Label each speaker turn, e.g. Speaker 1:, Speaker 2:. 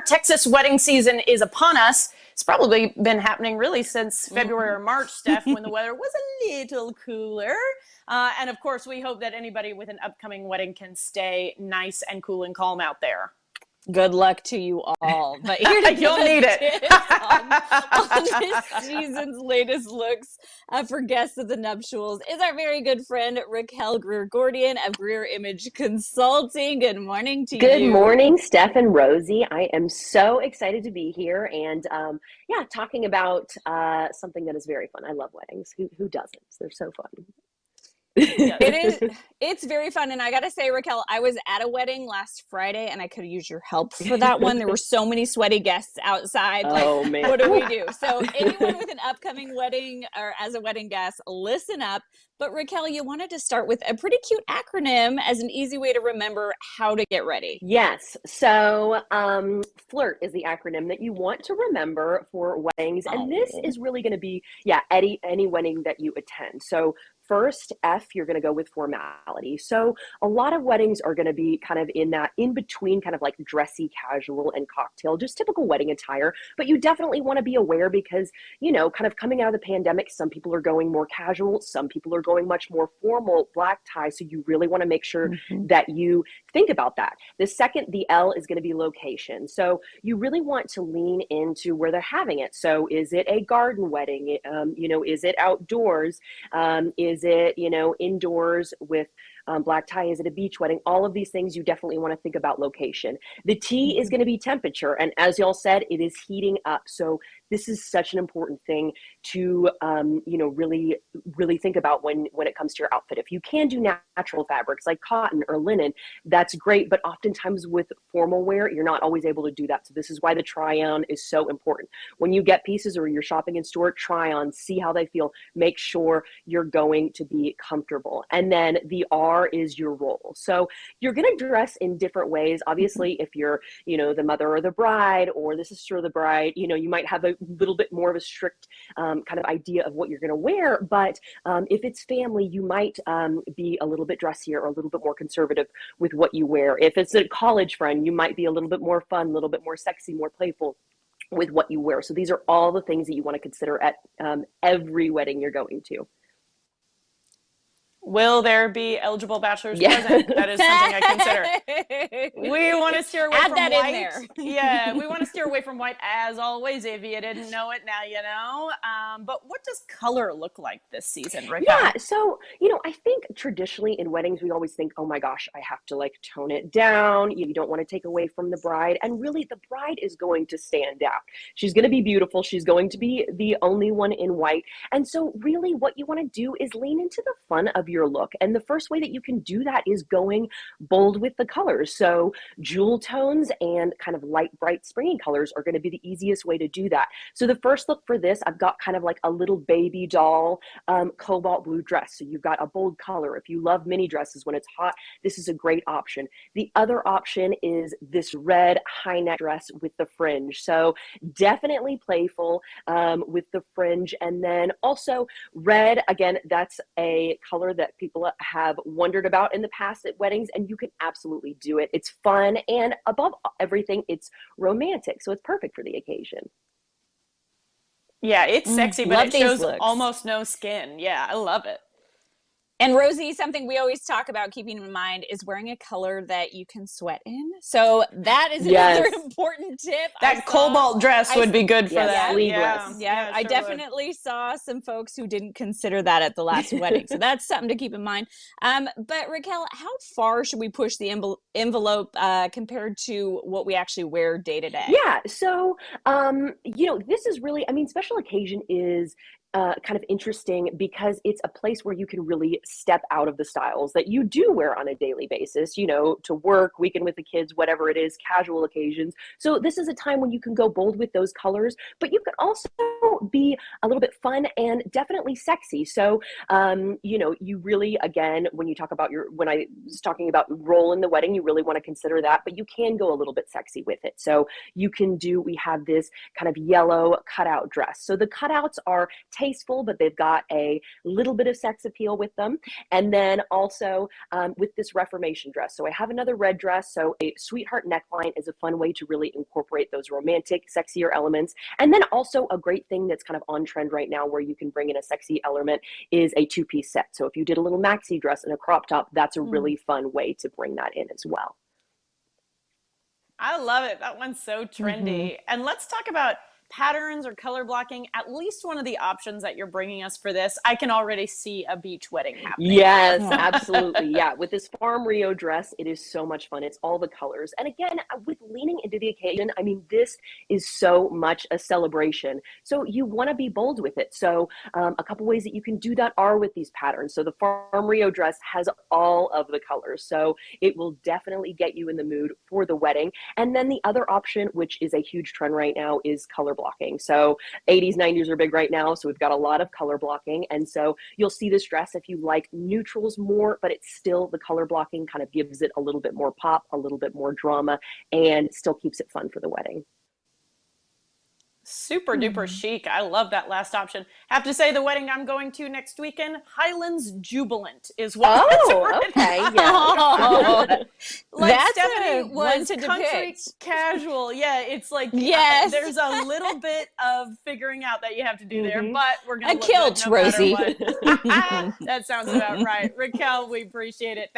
Speaker 1: Texas wedding season is upon us. It's probably been happening really since February or March, Steph, when the weather was a little cooler. And of course, we hope that anybody with an upcoming wedding can stay nice and cool and calm out there.
Speaker 2: Good luck to you all. But here to
Speaker 1: You'll need it.
Speaker 2: on this season's latest looks for guests at the nuptials is our very good friend Raquel Greer Gordian of Greer Image Consulting. Good morning to you.
Speaker 3: Good morning, Steph and Rosie. I am so excited to be here and talking about something that is very fun. I love weddings. Who doesn't? They're so fun.
Speaker 2: It's very fun. And I got to say, Raquel, I was at a wedding last Friday and I could use your help for that one. There were so many sweaty guests outside. Like, man. What do we do? So anyone with an upcoming wedding or as a wedding guest, listen up. But Raquel, you wanted to start with a pretty cute acronym as an easy way to remember how to get ready.
Speaker 3: Yes. So FLIRT is the acronym that you want to remember for weddings. And this is really going to be, any wedding that you attend. So first, F, you're going to go with formality. So a lot of weddings are going to be kind of in that in between, kind of like dressy, casual, and cocktail, just typical wedding attire. But you definitely want to be aware because, kind of coming out of the pandemic, some people are going more casual, some people are going much more formal, black tie. So you really want to make sure that you think about that. The second, the L, is going to be location. So you really want to lean into where they're having it. So is it a garden wedding? Is it outdoors? Is it, indoors with black tie? Is it a beach wedding? All of these things, you definitely want to think about location. The T is going to be temperature. And as y'all said, it is heating up. So this is such an important thing to, really, really think about when it comes to your outfit. If you can do natural fabrics like cotton or linen, that's great. But oftentimes with formal wear, you're not always able to do that. So this is why the try on is so important. When you get pieces or you're shopping in store, try on, see how they feel, make sure you're going to be comfortable. And then the R is your role. So you're going to dress in different ways. Obviously, if you're, the mother or the bride or the sister of the bride, you might have a little bit more of a strict kind of idea of what you're going to wear. But if it's family, you might be a little bit dressier or a little bit more conservative with what you wear. If it's a college friend, you might be a little bit more fun, a little bit more sexy, more playful with what you wear. So these are all the things that you want to consider at every wedding you're going to.
Speaker 1: Will there be eligible bachelors present? That is something I consider. We want to steer away from white.
Speaker 2: In there.
Speaker 1: Yeah, we want to steer away from white as always. If you didn't know it, now you know. But what does color look like this season, Raquel?
Speaker 3: Yeah, so, I think traditionally in weddings, we always think, oh my gosh, I have to tone it down. You don't want to take away from the bride. And really, the bride is going to stand out. She's going to be beautiful. She's going to be the only one in white. And so really what you want to do is lean into the fun of your look. And the first way that you can do that is going bold with the colors. So jewel tones and kind of light, bright, springy colors are going to be the easiest way to do that. So the first look for this, I've got kind of like a little baby doll cobalt blue dress. So you've got a bold color. If you love mini dresses when it's hot, this is a great option. The other option is this red high neck dress with the fringe. So definitely playful with the fringe. And then also red, again, that's a color that people have wondered about in the past at weddings, and you can absolutely do it. It's fun, and above everything, it's romantic, so it's perfect for the occasion.
Speaker 1: Yeah, it's sexy, but it shows almost no skin. Yeah, I love it.
Speaker 2: And Rosie, something we always talk about keeping in mind is wearing a color that you can sweat in. So that is another important tip.
Speaker 1: That cobalt dress would be good for that.
Speaker 2: Sleeveless. Yeah, I definitely saw some folks who didn't consider that at the last wedding. So that's something to keep in mind. But Raquel, how far should we push the envelope compared to what we actually wear day to day?
Speaker 3: Yeah, so, this is really, special occasion is kind of interesting because it's a place where you can really step out of the styles that you do wear on a daily basis, to work, weekend with the kids, whatever it is, casual occasions. So this is a time when you can go bold with those colors, but you can also be a little bit fun and definitely sexy. So, you really, again, when I was talking about role in the wedding, you really want to consider that, but you can go a little bit sexy with it. So we have this kind of yellow cutout dress. So the cutouts are tasteful, but they've got a little bit of sex appeal with them. And then also with this Reformation dress. So I have another red dress. So a sweetheart neckline is a fun way to really incorporate those romantic, sexier elements. And then also a great thing that's kind of on trend right now where you can bring in a sexy element is a two-piece set. So if you did a little maxi dress and a crop top, that's a really fun way to bring that in as well.
Speaker 1: I love it. That one's so trendy. And let's talk about patterns or color blocking. At least one of the options that you're bringing us for this, I can already see a beach wedding happening.
Speaker 3: Yes, absolutely. Yeah, with this Farm Rio dress, it is so much fun. It's all the colors. And again, with leaning into the occasion, I mean, this is so much a celebration. So you want to be bold with it. So a couple ways that you can do that are with these patterns. So the Farm Rio dress has all of the colors. So it will definitely get you in the mood for the wedding. And then the other option, which is a huge trend right now, is color blocking. So 80s, 90s are big right now. So we've got a lot of color blocking. And so you'll see this dress if you like neutrals more, but it's still the color blocking kind of gives it a little bit more pop, a little bit more drama, and still keeps it fun for the wedding.
Speaker 1: Super duper chic. I love that last option. Have to say the wedding I'm going to next weekend, Highlands Jubilant is what.
Speaker 3: Oh, okay. Yeah.
Speaker 1: Like
Speaker 2: That's
Speaker 1: Stephanie was
Speaker 2: to
Speaker 1: country
Speaker 2: depict.
Speaker 1: Casual. Yeah, it's like
Speaker 2: Yes.
Speaker 1: there's a little bit of figuring out that you have to do there, but we're gonna
Speaker 2: A
Speaker 1: look
Speaker 2: kilt,
Speaker 1: good no matter
Speaker 2: Rosie.
Speaker 1: what. That sounds about right. Raquel, we appreciate it.